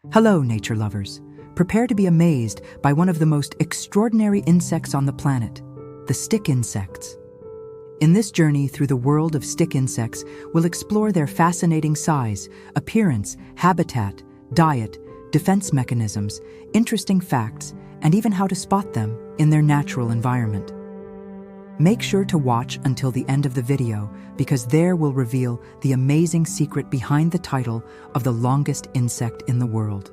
Hello, nature lovers. Prepare to be amazed by one of the most extraordinary insects on the planet, the stick insects. In this journey through the world of stick insects, we'll explore their fascinating size, appearance, habitat, diet, defense mechanisms, interesting facts, and even how to spot them in their natural environment. Make sure to watch until the end of the video, because there we'll reveal the amazing secret behind the title of the longest insect in the world.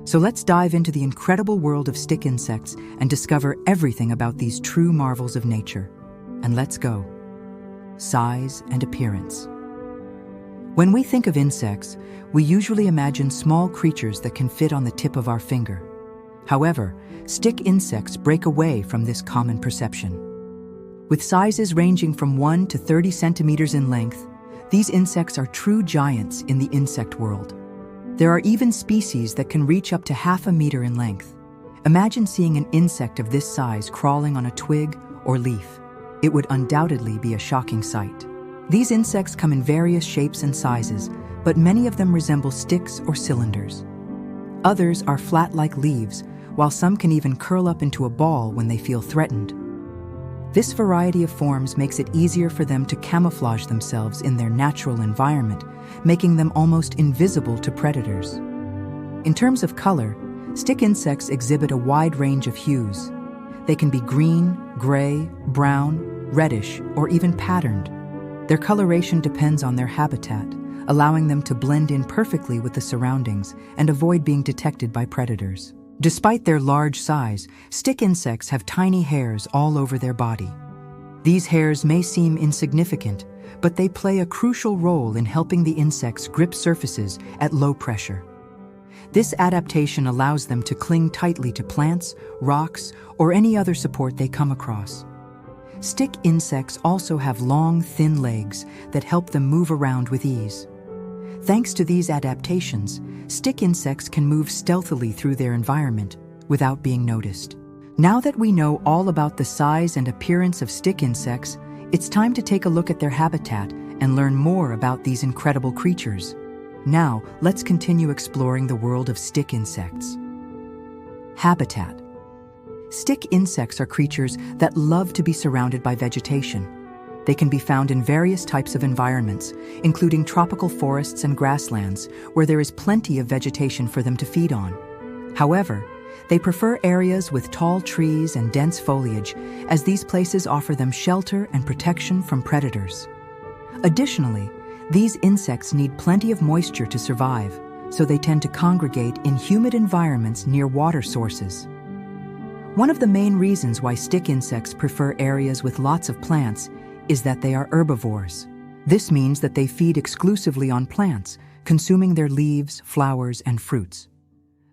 So let's dive into the incredible world of stick insects and discover everything about these true marvels of nature. And let's go. Size and appearance. When we think of insects, we usually imagine small creatures that can fit on the tip of our finger. However, stick insects break away from this common perception. With sizes ranging from 1 to 30 centimeters in length, these insects are true giants in the insect world. There are even species that can reach up to half a meter in length. Imagine seeing an insect of this size crawling on a twig or leaf. It would undoubtedly be a shocking sight. These insects come in various shapes and sizes, but many of them resemble sticks or cylinders. Others are flat like leaves, while some can even curl up into a ball when they feel threatened. This variety of forms makes it easier for them to camouflage themselves in their natural environment, making them almost invisible to predators. In terms of color, stick insects exhibit a wide range of hues. They can be green, gray, brown, reddish, or even patterned. Their coloration depends on their habitat, allowing them to blend in perfectly with the surroundings and avoid being detected by predators. Despite their large size, stick insects have tiny hairs all over their body. These hairs may seem insignificant, but they play a crucial role in helping the insects grip surfaces at low pressure. This adaptation allows them to cling tightly to plants, rocks, or any other support they come across. Stick insects also have long, thin legs that help them move around with ease. Thanks to these adaptations, stick insects can move stealthily through their environment without being noticed. Now that we know all about the size and appearance of stick insects, it's time to take a look at their habitat and learn more about these incredible creatures. Now, let's continue exploring the world of stick insects. Habitat. Stick insects are creatures that love to be surrounded by vegetation. They can be found in various types of environments, including tropical forests and grasslands, where there is plenty of vegetation for them to feed on. However, they prefer areas with tall trees and dense foliage, as these places offer them shelter and protection from predators. Additionally, these insects need plenty of moisture to survive, so they tend to congregate in humid environments near water sources. One of the main reasons why stick insects prefer areas with lots of plants is that they are herbivores. This means that they feed exclusively on plants, consuming their leaves, flowers, and fruits.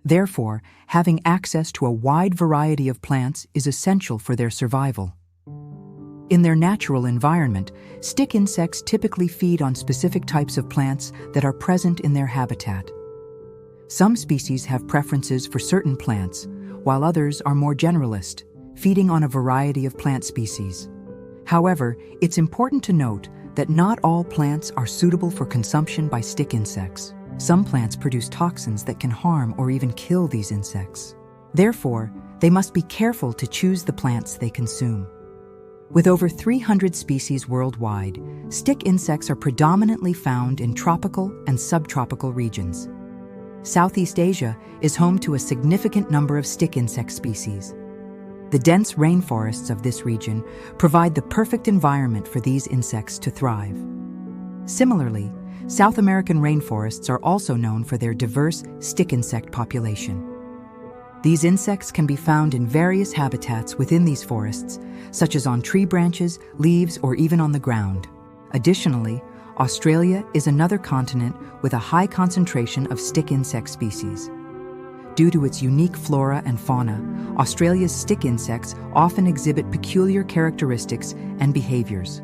Therefore, having access to a wide variety of plants is essential for their survival. In their natural environment, stick insects typically feed on specific types of plants that are present in their habitat. Some species have preferences for certain plants, while others are more generalist, feeding on a variety of plant species. However, it's important to note that not all plants are suitable for consumption by stick insects. Some plants produce toxins that can harm or even kill these insects. Therefore, they must be careful to choose the plants they consume. With over 300 species worldwide, stick insects are predominantly found in tropical and subtropical regions. Southeast Asia is home to a significant number of stick insect species. The dense rainforests of this region provide the perfect environment for these insects to thrive. Similarly, South American rainforests are also known for their diverse stick insect population. These insects can be found in various habitats within these forests, such as on tree branches, leaves, or even on the ground. Additionally, Australia is another continent with a high concentration of stick insect species. Due to its unique flora and fauna, Australia's stick insects often exhibit peculiar characteristics and behaviors.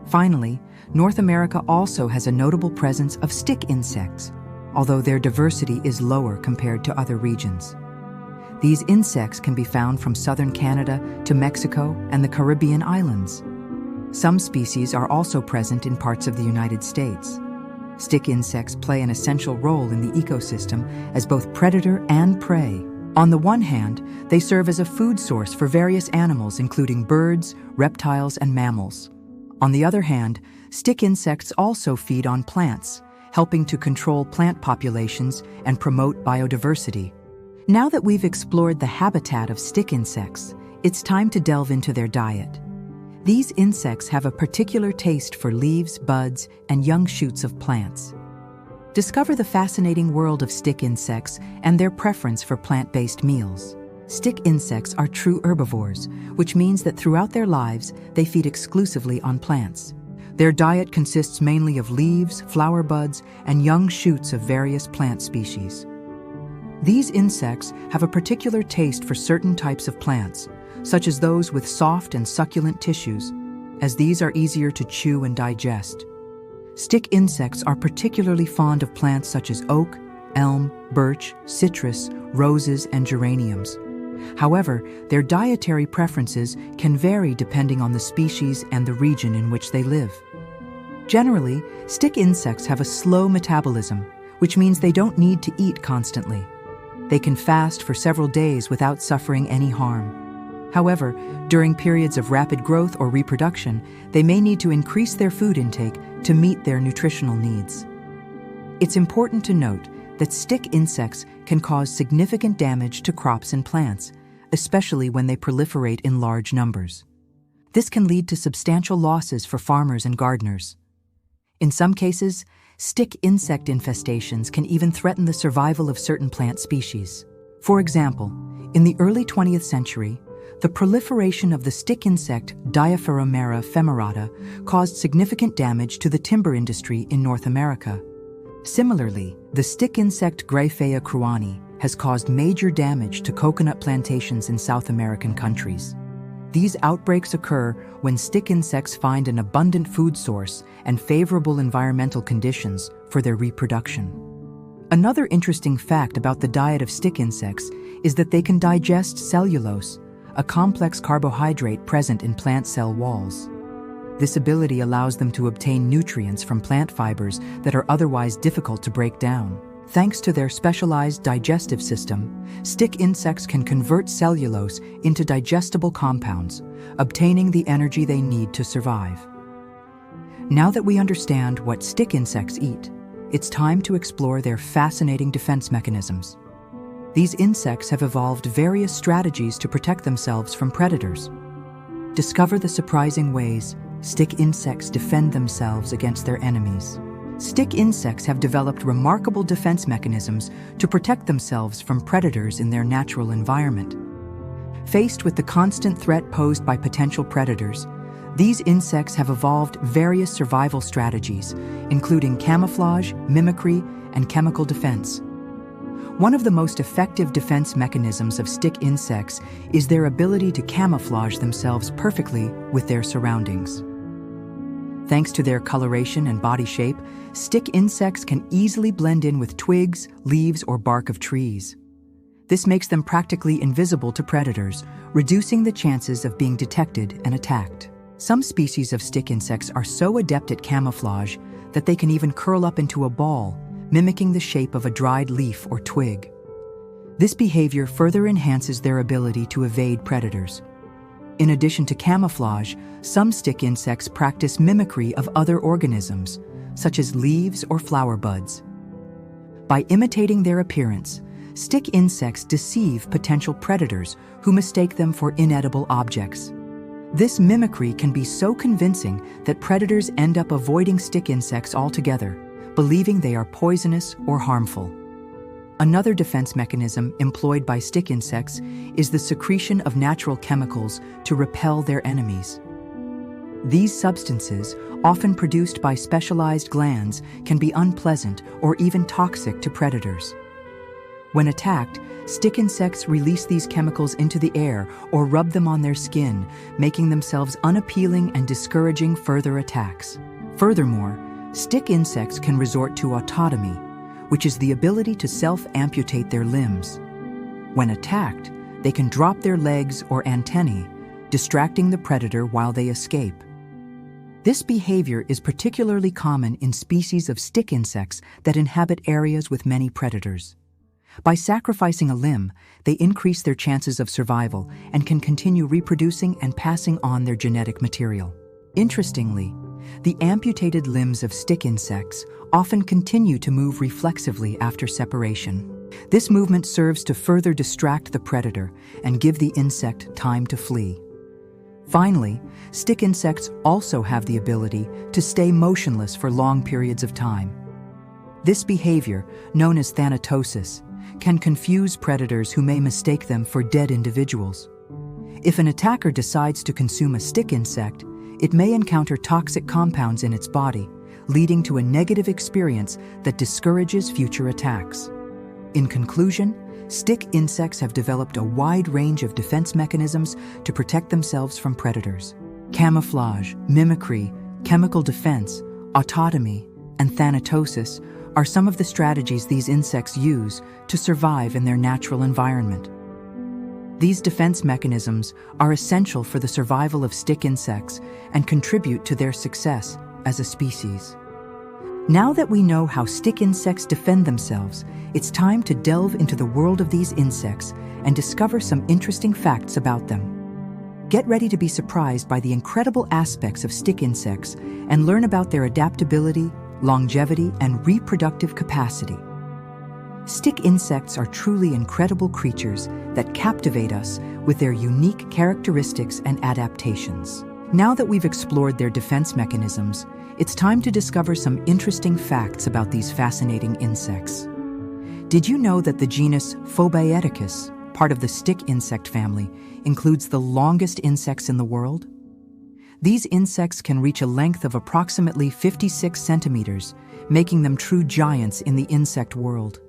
Finally, North America also has a notable presence of stick insects, although their diversity is lower compared to other regions. These insects can be found from southern Canada to Mexico and the Caribbean islands. Some species are also present in parts of the United States. Stick insects play an essential role in the ecosystem as both predator and prey. On the one hand, they serve as a food source for various animals, including birds, reptiles, and mammals. On the other hand, stick insects also feed on plants, helping to control plant populations and promote biodiversity. Now that we've explored the habitat of stick insects, it's time to delve into their diet. These insects have a particular taste for leaves, buds, and young shoots of plants. Discover the fascinating world of stick insects and their preference for plant-based meals. Stick insects are true herbivores, which means that throughout their lives, they feed exclusively on plants. Their diet consists mainly of leaves, flower buds, and young shoots of various plant species. These insects have a particular taste for certain types of plants, such as those with soft and succulent tissues, as these are easier to chew and digest. Stick insects are particularly fond of plants such as oak, elm, birch, citrus, roses, and geraniums. However, their dietary preferences can vary depending on the species and the region in which they live. Generally, stick insects have a slow metabolism, which means they don't need to eat constantly. They can fast for several days without suffering any harm. However, during periods of rapid growth or reproduction, they may need to increase their food intake to meet their nutritional needs. It's important to note that stick insects can cause significant damage to crops and plants, especially when they proliferate in large numbers. This can lead to substantial losses for farmers and gardeners. In some cases, stick insect infestations can even threaten the survival of certain plant species. For example, in the early 20th century, the proliferation of the stick insect Diaphoromera femerata caused significant damage to the timber industry in North America. Similarly, the stick insect Grayfea cruani has caused major damage to coconut plantations in South American countries. These outbreaks occur when stick insects find an abundant food source and favorable environmental conditions for their reproduction. Another interesting fact about the diet of stick insects is that they can digest cellulose, a complex carbohydrate present in plant cell walls. This ability allows them to obtain nutrients from plant fibers that are otherwise difficult to break down. Thanks to their specialized digestive system, stick insects can convert cellulose into digestible compounds, obtaining the energy they need to survive. Now that we understand what stick insects eat, it's time to explore their fascinating defense mechanisms. These insects have evolved various strategies to protect themselves from predators. Discover the surprising ways stick insects defend themselves against their enemies. Stick insects have developed remarkable defense mechanisms to protect themselves from predators in their natural environment. Faced with the constant threat posed by potential predators, these insects have evolved various survival strategies, including camouflage, mimicry, and chemical defense. One of the most effective defense mechanisms of stick insects is their ability to camouflage themselves perfectly with their surroundings. Thanks to their coloration and body shape, stick insects can easily blend in with twigs, leaves, or bark of trees. This makes them practically invisible to predators, reducing the chances of being detected and attacked. Some species of stick insects are so adept at camouflage that they can even curl up into a ball, mimicking the shape of a dried leaf or twig. This behavior further enhances their ability to evade predators. In addition to camouflage, some stick insects practice mimicry of other organisms, such as leaves or flower buds. By imitating their appearance, stick insects deceive potential predators who mistake them for inedible objects. This mimicry can be so convincing that predators end up avoiding stick insects altogether, believing they are poisonous or harmful. Another defense mechanism employed by stick insects is the secretion of natural chemicals to repel their enemies. These substances, often produced by specialized glands, can be unpleasant or even toxic to predators. When attacked, stick insects release these chemicals into the air or rub them on their skin, making themselves unappealing and discouraging further attacks. Furthermore, stick insects can resort to autotomy, which is the ability to self-amputate their limbs. When attacked, they can drop their legs or antennae, distracting the predator while they escape. This behavior is particularly common in species of stick insects that inhabit areas with many predators. By sacrificing a limb, they increase their chances of survival and can continue reproducing and passing on their genetic material. Interestingly, the amputated limbs of stick insects often continue to move reflexively after separation. This movement serves to further distract the predator and give the insect time to flee. Finally, stick insects also have the ability to stay motionless for long periods of time. This behavior, known as thanatosis, can confuse predators who may mistake them for dead individuals. If an attacker decides to consume a stick insect, it may encounter toxic compounds in its body, leading to a negative experience that discourages future attacks. In conclusion, stick insects have developed a wide range of defense mechanisms to protect themselves from predators. Camouflage, mimicry, chemical defense, autotomy, and thanatosis are some of the strategies these insects use to survive in their natural environment. These defense mechanisms are essential for the survival of stick insects and contribute to their success as a species. Now that we know how stick insects defend themselves, it's time to delve into the world of these insects and discover some interesting facts about them. Get ready to be surprised by the incredible aspects of stick insects and learn about their adaptability, longevity, and reproductive capacity. Stick insects are truly incredible creatures that captivate us with their unique characteristics and adaptations. Now that we've explored their defense mechanisms, it's time to discover some interesting facts about these fascinating insects. Did you know that the genus Phobaeticus, part of the stick insect family, includes the longest insects in the world? These insects can reach a length of approximately 56 centimeters, making them true giants in the insect world.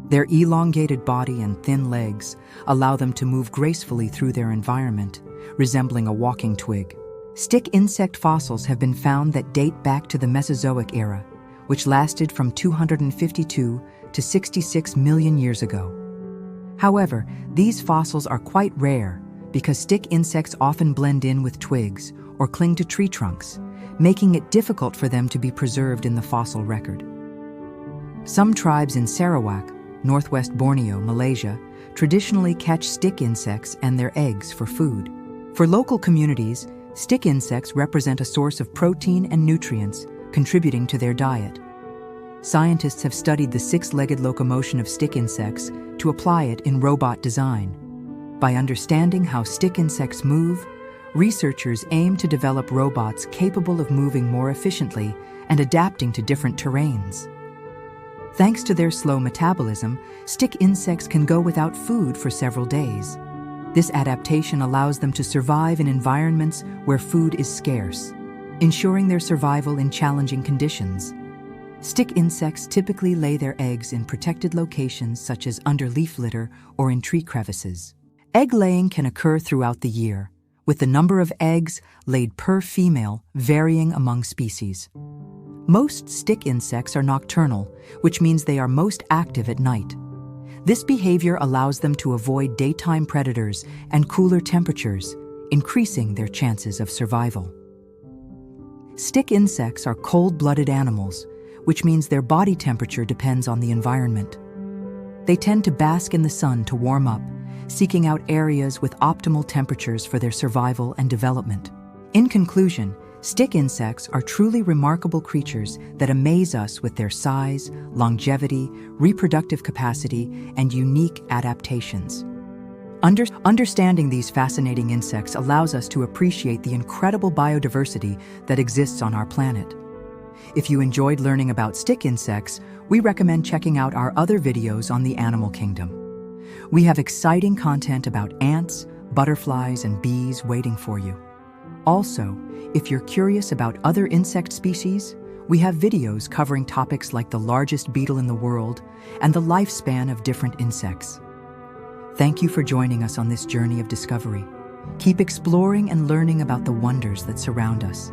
Their elongated body and thin legs allow them to move gracefully through their environment, resembling a walking twig. Stick insect fossils have been found that date back to the Mesozoic era, which lasted from 252 to 66 million years ago. However, these fossils are quite rare because stick insects often blend in with twigs or cling to tree trunks, making it difficult for them to be preserved in the fossil record. Some tribes in Sarawak, northwest Borneo, Malaysia, traditionally catch stick insects and their eggs for food. For local communities, stick insects represent a source of protein and nutrients, contributing to their diet. Scientists have studied the six-legged locomotion of stick insects to apply it in robot design. By understanding how stick insects move, researchers aim to develop robots capable of moving more efficiently and adapting to different terrains. Thanks to their slow metabolism, stick insects can go without food for several days. This adaptation allows them to survive in environments where food is scarce, ensuring their survival in challenging conditions. Stick insects typically lay their eggs in protected locations such as under leaf litter or in tree crevices. Egg laying can occur throughout the year, with the number of eggs laid per female varying among species. Most stick insects are nocturnal, which means they are most active at night. This behavior allows them to avoid daytime predators and cooler temperatures, increasing their chances of survival. Stick insects are cold-blooded animals, which means their body temperature depends on the environment. They tend to bask in the sun to warm up, seeking out areas with optimal temperatures for their survival and development. In conclusion, stick insects are truly remarkable creatures that amaze us with their size, longevity, reproductive capacity, and unique adaptations. Understanding these fascinating insects allows us to appreciate the incredible biodiversity that exists on our planet. If you enjoyed learning about stick insects, we recommend checking out our other videos on the animal kingdom. We have exciting content about ants, butterflies, and bees waiting for you. Also, if you're curious about other insect species, we have videos covering topics like the largest beetle in the world and the lifespan of different insects. Thank you for joining us on this journey of discovery. Keep exploring and learning about the wonders that surround us.